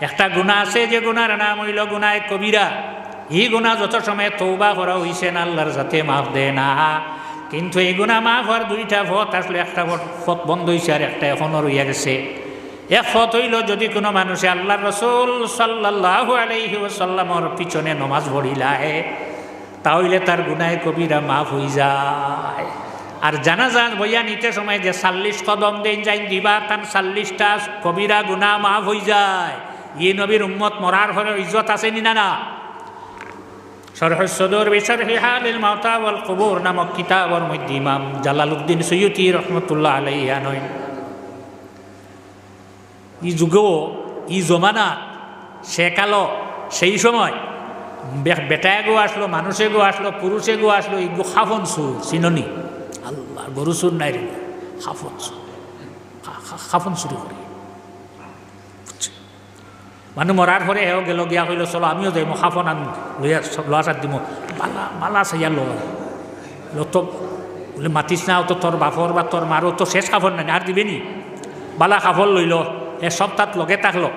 একটা গুনাহ আছে যে গুনার নাম হইল গুনাহে কবিরা। এই গুনাহ যত সময় তওবা করা হইছে না আল্লাহর যাতে মাফ দেয় না। কিন্তু এই গুনাহ মাফ হওয়ার দুইটা পথ আসলে, একটা পথ বন্ধ হয়েছে আর একটা এখনও রইয়া গেছে। এক পথ হইল যদি কোনো মানুষে আল্লাহর রাসূল সাল্লাল্লাহু আলাইহি ওয়াসাল্লামর পিছনে নমাজ পড়িলায় তাহলে তার গুনাহে কবিরা মাফ হয়ে যায়। আর জানাজা বইয়া নিতে সময় যে 40 কদম দেন যাই দিবা তার 40টা কবিরা গুনাহ মাফ হয়ে যায়। এই নবীর উম্মত মরার পরে ইজ্জত আছে নি না? শরহুস সদর বিশরহি হালিল মাউতা ওয়াল কুবুর নামক কিতাবের মধ্যে ইমাম জালালউদ্দিন সুয়ুতি রহমতুল্লাহ আলাইহি আনয় ই যুগও ই জমানা সে কালো সেই সময় বেটায় গো আসলো, মানুষে গো আসলো, পুরুষে গো আসলো, ইগো খাফন সুর চিননি? আল্লাহ গরু সুর নাই রে, খাফন সুর, খাফন চুরি করি। মানুষ মরার পরে হেও গেল গিয়া কইল চলো আমিও যাই, মই খাফন আন লইয়া লয়া চার দিম, বালা বালা চাইয়া তো বলে মাতিস না, তো তোর বাপর বা তোর মারও তো শেষ খাফন নাই আর দিবে নি? বালা খাফন লইল, এ সপ্তাহ লগে থাকলো,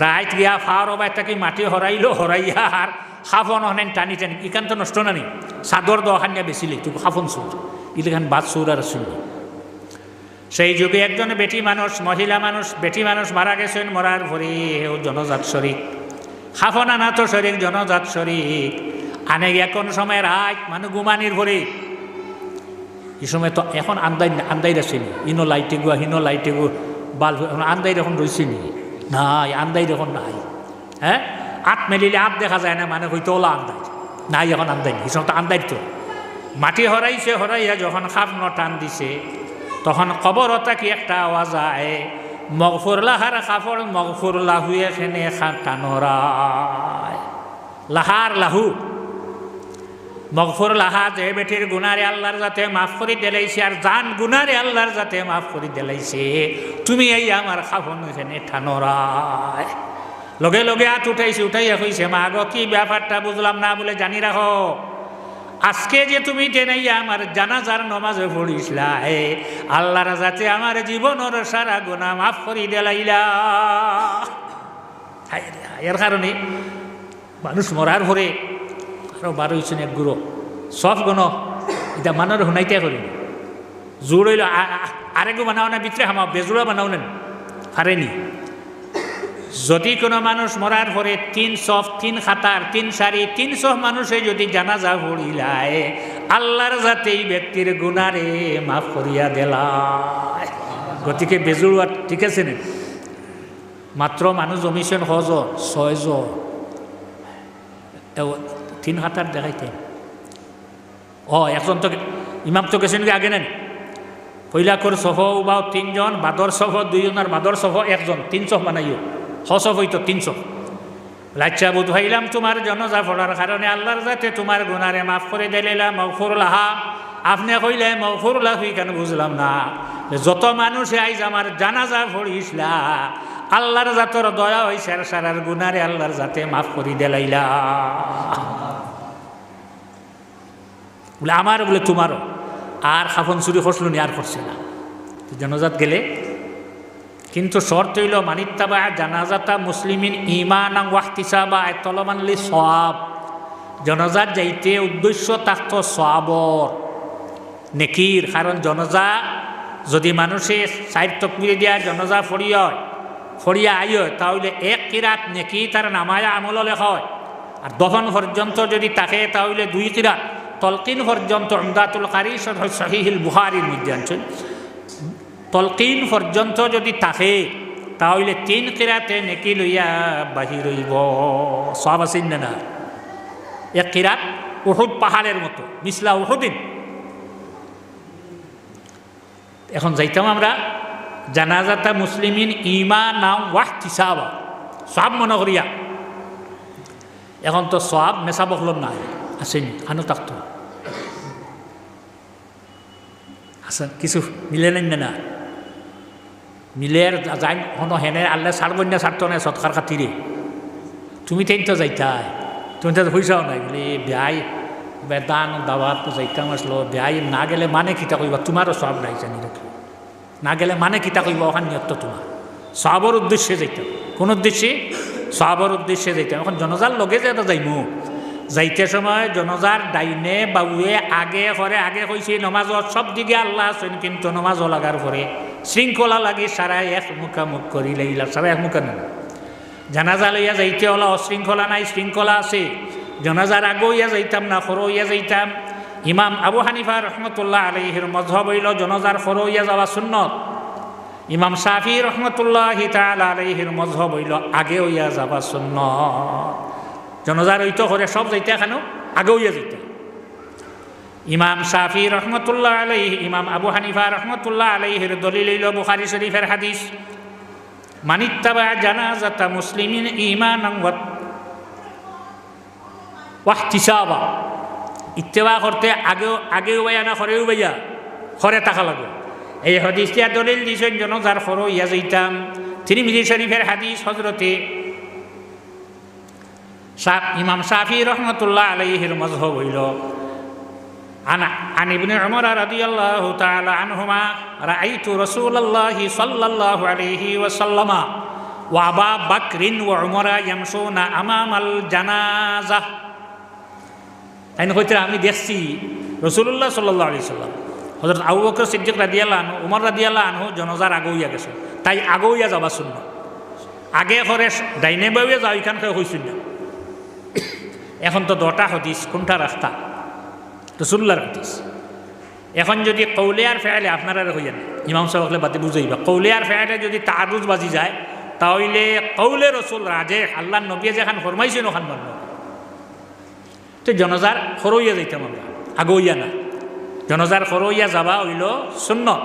রাইত গিয়া ফাওয়ার বাই তাকে মাটি হরাইলো, হরাইয়া আর খাফন হনেন টানি টানি, ইখান তো নষ্ট নানি চাদর দোকানিয়া বেচিলে তুই খাফন চুর, ইলেখান বাদ চুর আর শুনল। সেই যুগে একজন বেটি মানুষ, মহিলা মানুষ, বেটি মানুষ মারা গেছেন, মরার পরে হেও জনজাত শরিক, খাফন আনা তো শরিক, জনজাত শরিক আনে গিয়া কোন সময় রাত মানুষ গুমানির ভরে, এই সময় তো এখন আন্দাই রাখছেনি, ইনো লাইটে গুয়া হিনো লাইটে গু বাল আন্দাই এখন রয়েছে নি? নাই, আন্দাই এখন নাই। হ্যাঁ, আত মেলিলে আত দেখা যায় না, মানে হয়তো ওলা আন্দাই নাই, এখন আন্দাই এই সময় তো আন্দাই তো মাটি হরাইছে, হরাইয়া যখন খাফন টান দিছে তখন কবরতা কি একটা আওয়াজ আয়, মগফুর লাহার কাপড় মগফুর লাহুয়ে খেনে টানোরায়, লাহার লাহু মগফুর লাহা যে বেটির গুনারে আল্লাহর যাতে মাফ করি দিলাইছে, আর জান গুনারে আল্লাহর যাতে মাফ করি দিলাইছে, তুমি এই আমার খাফন এখানে ঠানোরায়। লগে লগে হাত উঠাইছে, উঠাইয়া কইছে মা গো কি ব্যাপারটা বুঝলাম না, বলে জানি রাখো আজকে যে তুমি টেনাইয়া আমার জানাজার নমাজে পড়িসলা, আল্লাহর যাতে আমার জীবনের সারা গুনাহ মাফ করি দিলাইলা। এর কারণে মানুষ মরার পরে আরো 12 হয়েছেন এক গুরু সব গণ এটা মানের শুনাইতে করি জোর হইল আরেকগু বানাও না, ভিতরে হামাও বেজোড়া বানাও নেন পারেনি। যদি কোনো মানুষ মরার পরে 3 সফ 3 খাতার 3 সারি 300 মানুষে যদি জানাজা পড়িলায়, আল্লাহর যাতে এই ব্যক্তির গুনারে মাফ করিয়া দিলায়। গতিকে বেজুড়া ঠিক আছে না? মাত্র মানুষ জমিছেন 6 জন 3 খাতার দেখাইতেন। একজন তো ইমাম তো গেছেন আগে নেন, পইলা করে সফ বা 3 জন, বাদর সফ 2 জন, আর বাদর সফ 1 জন, 300 বানাইও, হসফ হইতো 300। লাচ্চা বুধ হইলাম তোমার জনজা পড়ার কারণে আল্লাহর যাতে তোমার গুনারে মাফ করে দিলাম মগফুর লাহা। আপনি কইলে মগফুর লাহুই কেন বুঝলাম না? যত মানুষে আইজ আমার জানাজা পড়িসলা, আল্লাহর জাতর দয়া হইছে আর সারার গুনারে আল্লাহর যাতে মাফ করি দিলাইলা, বলে আমার বলে তোমারও। আর খাফন চুরি খসল নি, আর করছে না জনজাত গেলে। কিন্তু শর্ত হইল মানিত্তাবা জানাজাতা মুসলিমিন ঈমানান ওয়া ইহতিসাবা তলবান লি সওয়াব। জনজাত যাইতে উদ্দেশ্য থাকতো সওয়াবর, নেকির। কারণ জনজা যদি মানুষে 4 তাকবীর দিয়া জনজা ফড়িয়া আইয়, তাহলে 1 কিরাত নেকি তার নামায়া আমল লেখা হয়। আর দফন পর্যন্ত যদি থাকে তাহলে 2 কিরাত, তলকিন পর্যন্ত উমদাতুল কারি সহিহুল বুখারীর মধ্যে আনছেন, তলকিন পর্যন্ত যদি থাকে তাহলে 3 কিরাতে নেকি লইয়া বাহির হইব। সব আছেন না? 1 কিরাত উহুদ পাহাড়ের মতো, মিসলা উহুদিন। এখন যাইতাম আমরা জানাজাতা মুসলিমিন ঈমানান ওয়া ইহতিসাবা, সব মনে করিয়া। এখন তো সব মেসা বকলন না, আসেনি আনো থাকতো আসেন, কিছু মিলে নেন না, মিলের যাই হনো হেনে আল্লাহ সারবন্যা ছাড়তো না সৎকার খাতিরে। তুমি তেন তো যাইতাই, তুমি তো পয়সাও নাই বলে বেআই বেদান দাওয়াত তো যাইতাম আসলো। বেআই না গেলে মানে কিতা কইবা, তোমারও সব নাই জানি রাখলো, না গেলে মানে কিতা কইবা ওখান নিয়ত তোমার। সবর উদ্দেশ্যে যাইতাম, কোন উদ্দেশ্যে? সাহাবার উদ্দেশ্যে যাইতাম। এখন জনজার লগে যে যাইমু, যাইতে সময় জনজার ডাইনে বাউয়ে আগে পরে আগে কইছি নমাজত সব দিকে আল্লাহ আছেন, কিন্তু নমাজও লাগার পরে শৃঙ্খলা লাগি সারা এক মুখামুখ করিলে ইলা সারা এক মুখা না। জানাজা লইয়া যাইতে হলা অশৃঙ্খলা নাই, শৃঙ্খলা আছে। জনাজার আগে হইয়া যাইতাম না, খর হইয়া যাইতাম। ইমাম আবু হানিফা রহমতুল্লাহ আলাইহির মযহব হইল জনাজার খর হইয়া যাওয়া সুন্নত। ইমাম শাফি রহমতুল্লাহ তাআলা আলাইহির মযহব হইল আগে হইয়া যাওয়া সুন্নত। জনাজার হইতো করে সব যাইতে এখানেও আগে হইয়া যাইতে। ইমাম শাফি রহমতুল্লাহ আলাইহি, ইমাম আবু হানিফা রহমতুল্লাহ আলাইহির দলিল হইল বুখারী শরীফের হাদিস, মানিত্তাবা জানাজাতা মুসলিমিন ঈমানান ওয়াহতিসাবা। ইত্তেবা করতে আগেও বাইয়া না খরেও বাইয়া, খরে টাকা লাগে। এই হাদিসটা দলিল দিয়েছেন জনজার খর হইয়া যাইতাম। তিরমিজি শরীফের হাদিস, হযরতে ইমাম শাফি রহমতুল্লাহ আলাইহির মযহব হইল عن ابن عمر رضي الله تعالى عنهما رأيت رسول الله صلى الله عليه وسلم وأبا بكر وعمر يمشون أمام الجنازة। তাই কইতে আমি দেখছি রাসূলুল্লাহ সাল্লাল্লাহু আলাইহি সাল্লাম, হযরত আবু বকর সিদ্দিক রাদিয়াল্লাহু আনহু, উমর রাদিয়াল্লাহু আনহু জনাজার আগে হইয়া গেছে। তাই আগে হইয়া যাবা সুন্নাত। আগে করে ডাইনে বাউয়ে যাও এখানকে হইছিল না। এখন তো 2টা হাদিস, কোনটা রাস্তা? রাসূলুল্লাহর হাদিস। এখন যদি কৌলে আর ফেলে আপনারা হইয়া ইমাম সাহেবকে বাদে বুঝাইবা, কৌলে আর ফেলে যদি তারুজ বাজি যায় তাহলে কৌলে রসুল রাজে আল্লাহর নবী যেখান ফরমাইছেন ওখান মানব। তো জনজার খরইয়া যাইতাম আমরা, আগে হইয়া না। জনজার খরইয়া যাবা হইল সুন্নত।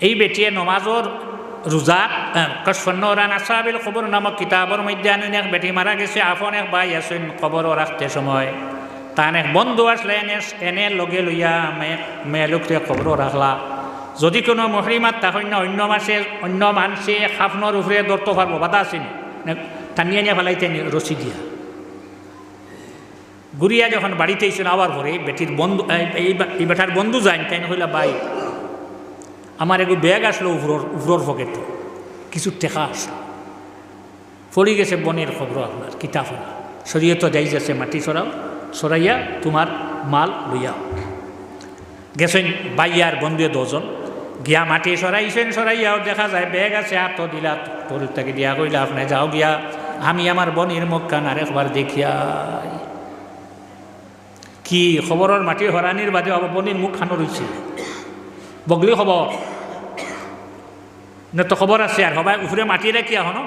এই বেটিয়ে নমাজর রোজা কশফন্নরান আসাবিল খবর নামক কিতাবর মধ্যে আনুন এক বেটি মারা গেছে, আপন এক ভাই আসেন খবরও রাখতে সময় তান এক বন্ধু আসলে এনে লগে লইয়া মেয়ে লোককে খবরও রাখলা। যদি কোনো মহরিমাত তখন অন্য মানুষে খাফনোর উপরে ধরতে পারবো, বাধা আসেনি, টানিয়ে নিয়ে ফেলাইতেন রশি দিয়া। গুড়িয়া যখন বাড়িতে এসেছিল আবার পরে বেটির বন্ধু, এই বেটার বন্ধু যাইন, তাই হইলা ভাই আমার এগো ব্যাগ আসলো উপর পকেট, কিছু টেকা আসলো, পড়ে গেছে বনের খবর আপনার কিতাব শরীয়ত যাই যাচ্ছে, মাটি সরাইয়া তোমার মাল লইয়া গেছেন। বাইয়ার বন্ধু 2 জন গিয়া মাটি সরাইয়াও দেখা যায় ব্যাগ আছে, আর তো দিলা তোর তাকে দিয়া কইলা আপনি যাও গিয়া আমি আমার বনির মুখখান আরেকবার দেখিয়া। কি খবরের মাটি হরানির বাদে বনির মুখ খানো রয়েছে, বগলি খবর না তো খবর আছে, আর সবাই উপরে মাটি রাখি এখনো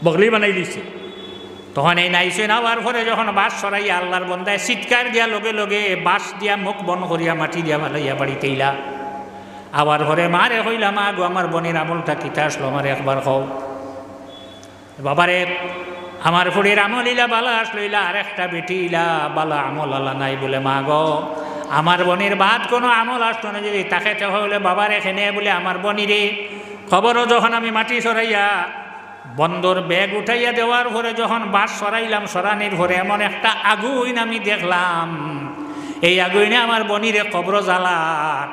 বগলি বানাই দিছে। তখন এই নাইছে না হওয়ার পরে যখন বাস সরাইয়া আল্লাহর বন্দায় চিৎকার দিয়া লগে লগে বাস দিয়া মুখ বন করিয়া মাটি দিয়া ভালাইয়া বাড়িতে ইলা। আবার ঘরে মারে হইলা, মা গো আমার বনের আমলটা কিতা আসলো আমার একবার কও। বাবারে আমার ফুড়ির আমল ইলা বালা আসলো, ইলা আর একটা বেটি ইলা বালা আমল আলা নাই বলে, মা গো আমার বনির বাদ কোনো আমল আসতো না, যদি তাকে হইলে বাবার এখানে বলে আমার বনিরে খবরও যখন আমি মাটি সরাইয়া বন্দর ব্যাগ উঠাইয়া দেওয়ার পরে যখন বাস সরাইলাম, সরানির পরে এমন একটা আগুন আমি দেখলাম, এই আগুনে আমার বনিরে কবর জ্বালার।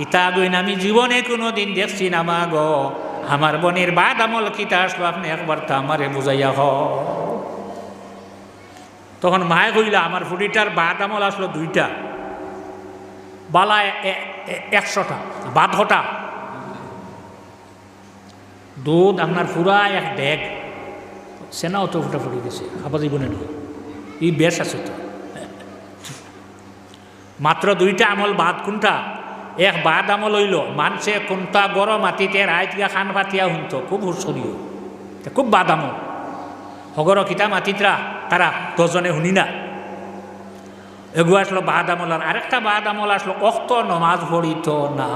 ইতা আগুন আমি জীবনে কোনো দিন দেখছি না, মা গো আমার বনির বাদ আমল কিতা আসলো আপনি একবার তা আমারে বুঝাইয়া হ। তখন মায়ে কইলা আমার ফুটিটার বাদ আমল আসলো 2টা, বালা 100টা, বাদ হটা দুধ আপনার পুরা এক ব্যাগ, সেনাও তো ফুটা ফুটে গেছে, আবার জীবনে নেই এই বেশ আছে তো। মাত্র 2টা আমল বাদ, কোনটা? এক বাদ আমল হইল মানছে কোনটা গরম মাটিতে রাইত গিয়া খান পাতিয়া শুনত, খুব হুঁচরিও, খুব বাদ আমল হগর কিতা মাটিতরা তারা 10 জনে শুনি না, এগুলো আসলো বাদ আমল। আর আরেকটা বাদ আমল আসলো অক্ত নমাজ পড়িত না।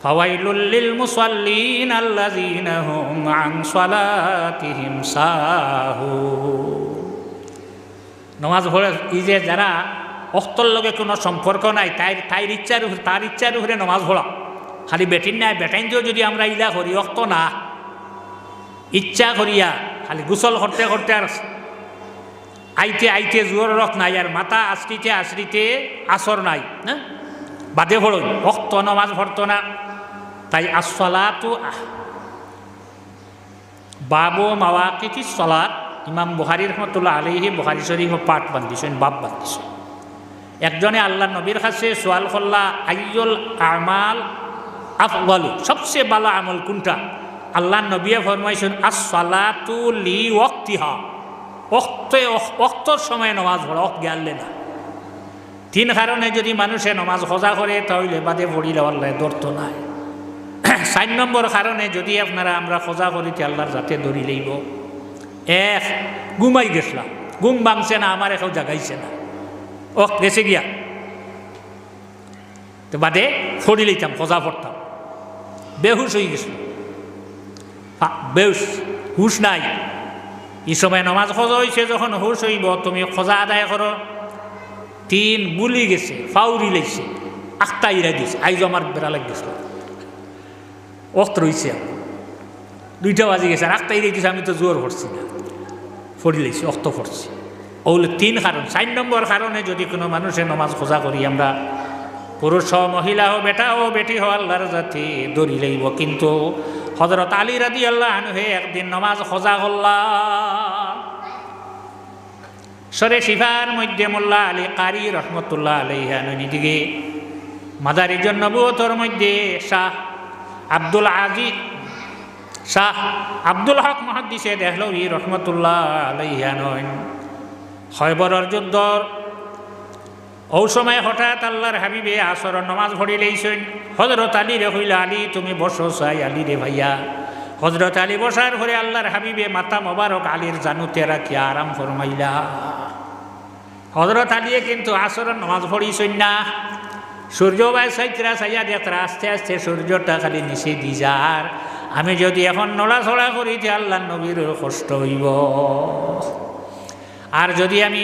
ফাওয়াইলুল লিল মুসাল্লিন আল্লাযীনা হুম আন সালাতিহিম সাহুন। নমাজ পড়ে এই যে যারা অক্তর লগে কোনো সম্পর্ক নাই, তার ইচ্ছার উপরে নমাজ পড়া, খালি বেটিন নাই, বেটাইন দিয়েও যদি আমরা ইলা করি অক্ত না, ইচ্ছা করিয়া খালি গোসল করতে করতে আর আইতে জোর রক নাই, আর মাথা আশ্রিতে আসর নাই, হ্যাঁ বাদে পড়ো অক্ত নমাজ পড়তো না। তাই আসসালাতু বাবু মাওয়াকিতি সলাত ইমাম বুখারী রহমতুল্লাহ আলাইহি বুখারী শরীফ পাঠ বান্ধিছেন, বাব বান্ধিছেন। একজনে আল্লাহ নবীর কাছে সোয়াল করলা, আইয়ুল আমাল আফদালু, সবচেয়ে ভালো আমল কোনটা? আল্লাহ নবী ফরমাইছেন আস-সালাতু লি ওয়াক্তিহা, ওক্তর সময় নামাজ পড়া, ওক্ত গেলে না। তিন কারণে যদি মানুষে নামাজ খোঁজা করে তাহলে বাদে পড়িলে আল্লাহ ধরত নাই। 4 নম্বর কারণে যদি আমরা খোঁজা করিতে আল্লাহর যাতে ধরি লইব। এক, ঘুমাই গেছিলাম, ঘুম ভাঙছে না, আমার এখন জাগাইছে না, ওক্ত গেছে গিয়া, তো বাদে ফড়ি লইতাম, খোঁজা পড়তাম। বেহুশ হয়ে গেছিল, বেহুশ, হুশ নাই। এই সময় নামাজ খোঁজা হয়েছে, যখন হুশ হইব তুমি খোঁজা আদায় করো। 3, বুলি গেছে, ফাউরি লাগছে, আখটা ইরা দিছে, আইজ আমার বেড়া লাগ গেছিল, ওক্ত রয়েছে, 2টা বাজে গেছে, আর আখটা ইরে দিছে, আমি তো জোর পড়ছি না, ফড়ি লাগছি, অক্ত পড়ছি। ওগুলো 3 কারণ। 4 নম্বর কারণে যদি কোনো মানুষের নামাজ খোঁজা করি আমরা, পুরুষ হ, মহিলা হো, বেটা হো, বেটি হো, আল্লাহর জাতি দড়ি লইব। কিন্তু হযরত আলী রাদিয়াল্লাহু আনহু একদিন নামাজ খোঁজা করলা, সরে শিফার মধ্যে মোল্লা আলী কারি রহমতুল্লাহ আলাইহি দিকে মাদারিজুন নবুয়তের মধ্যে শাহ আব্দুল হক মুহাদ্দিসে দেহলভী রহমতুল্লাহ আলাইহি খয়বরের যুদ্ধর ও সময় হঠাৎ আল্লাহর হাবিবে আসরের নামাজ পড়ি লইছেন। হযরত আলী রে কইলা, আলী তুমি বসো চাই। আলী রে ভাইয়া। হযরত আলী বসার পরে আল্লাহর হাবিবে মাথা মোবারক আলীর জানুতে রাখিয়া আরাম ফরমাইলা। হযরত আলীয়ে কিন্তু আসরের নামাজ পড়িছেন না। সূর্য বাই সাইতরা চাইয়া দেখরা আস্তে আস্তে সূর্যটা খালি নিচে দি যার। আমি যদি এখন নড়াচড়া করি যে আল্লাহ নবীর কষ্ট হইব, আর যদি আমি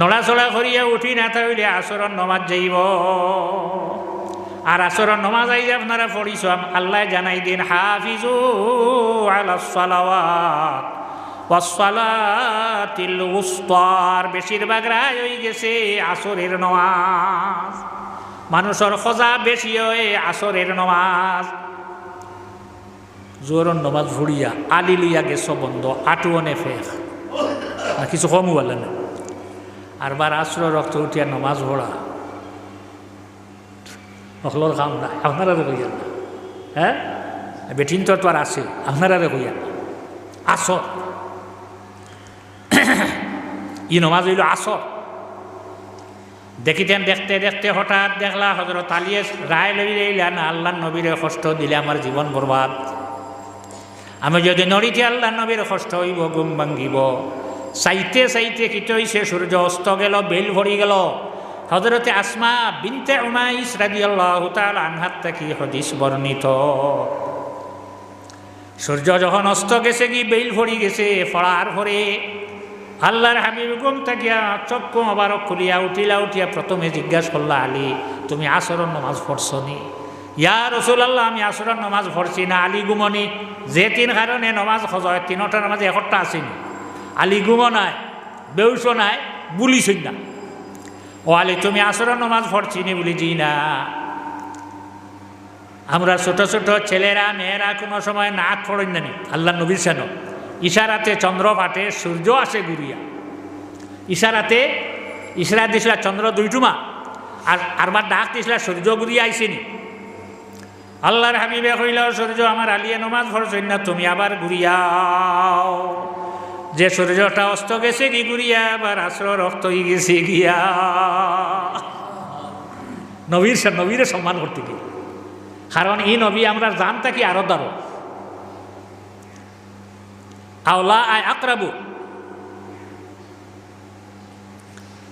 নড়াচড়া করিয়া উঠি না তাহলে আসরের নামাজ যাইব। আর আসরের নামাজ আইলে আপনারা পড়িছ, আল্লাহ জানাই দিন হাফিজু আলাস সালাওয়াত ওয়াস সালাতিল উসতা। বেশিরভাগ রায় হয়ে গেছে আসরের নামাজ, মানুষের খোঁজা বেশি হয়ে আসরের নামাজ। জোরের নামাজ ভুড়িয়া আলি লইয়া গেছ বন্ধ, আটুয়নে ফের না কিছু কমু বলে না। আর বার আসর রক্ত উঠিয়া নামাজ ভরা অখলোর কাম না, আপনারা কইয়া না। হ্যাঁ, বেটিন তো আর আছে, আপনারা কইয়া না। আসর ই নামাজ হইল আসর। দেখিতেন, দেখতে দেখতে হঠাৎ দেখলা হযরত আলী রায় লই লইলা না, আল্লাহ নবীরে কষ্ট দিলে আমার জীবন বরবাদ। আমি যদি নড়িতে আল্লাহ নবীর কষ্ট হইব, ঘুম ভাঙ্গিব। চাইতে চাইতে কিতে হইছে, সূর্য অস্ত গেল, বেল ভরি গেল। হযরতে আসমা বিনতে উমাইস রাদিয়াল্লাহু তাআলা আনহা থেকে হাদিস বর্ণিত, সূর্য যখন অস্ত গেছে, কি বেল ভরি গেছে, ফড়ার ভরে আল্লাহর হাবিব ঘুম থাকিয়া চক্ষু মোবারক খুলিয়া উঠিয়া প্রথমে জিজ্ঞাসা করলা, আলী তুমি আসরের নামাজ পড়ছো নি? ইয়া রাসূলুল্লাহ, আমি আসরের নামাজ পড়ছি না। আলী ঘুমনি। যে 3 কারণে নামাজ খোঁজা হয়, 3টা নামাজে একটা আসেনি। আলী ঘুমো নাই, বেউসো নাই, বুলিছই না। ও আলী তুমি আসরের নামাজ পড়ছি নি? বলি জি না। আমরা ছোট ছোট ছেলেরা মেয়েরা কোনো সময় নাক পড়েন না নি, আল্লাহ নবীর সেন ইশারাতে চন্দ্র ফাটে, সূর্য আসে ঘুরিয়া। ইশারা দিছিলা চন্দ্র 2টুমা, আরবার ডাক দিছিলা সূর্য ঘুরিয়া আইসেনি। আল্লাহর হাবিবে কইল, সূর্য আমার আলিয়ে নামাজ পড়ছেন না, তুমি আবার ঘুরিয়াও। যে সূর্যটা অস্ত গেছে কি ঘুরিয়া, আবার আসর রক্ত হয়ে গেছে গিয়া। নবীরে সম্মান করতে গিয়ে, কারণ এই নবী আমরা জানতা কি আরো দারো আওলা আয় আকরাবু।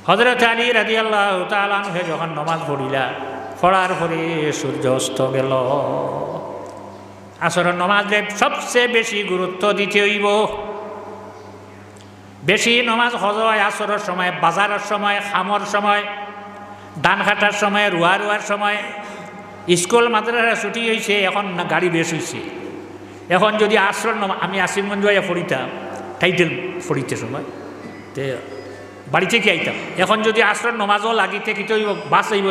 হযরত আলী রাদিয়াল্লাহু তাআলা আনহু যখন নামাজ পড়িলা, পড়ার পরে সূর্য অস্ত গেল। আসরের নামাজে সবচেয়ে বেশি গুরুত্ব দিতে হইব। বেশি নামাজ হজ হয় আসরের সময়, বাজারের সময়, খামর সময়, ধান কাটার সময়, রুয়ার সময়। স্কুল মাদ্রাসা ছুটি হয়েছে, এখন গাড়ি বেশ হয়েছে। এখন যদি আসরের নামাজ, আমি আসিমগঞ্জ হইয়া পড়িতাম, টাইটেল পড়িতে সময় তে বাড়িতে কি আইতাম। এখন যদি আসরের নামাজও লাগিতে কি বাস হইব।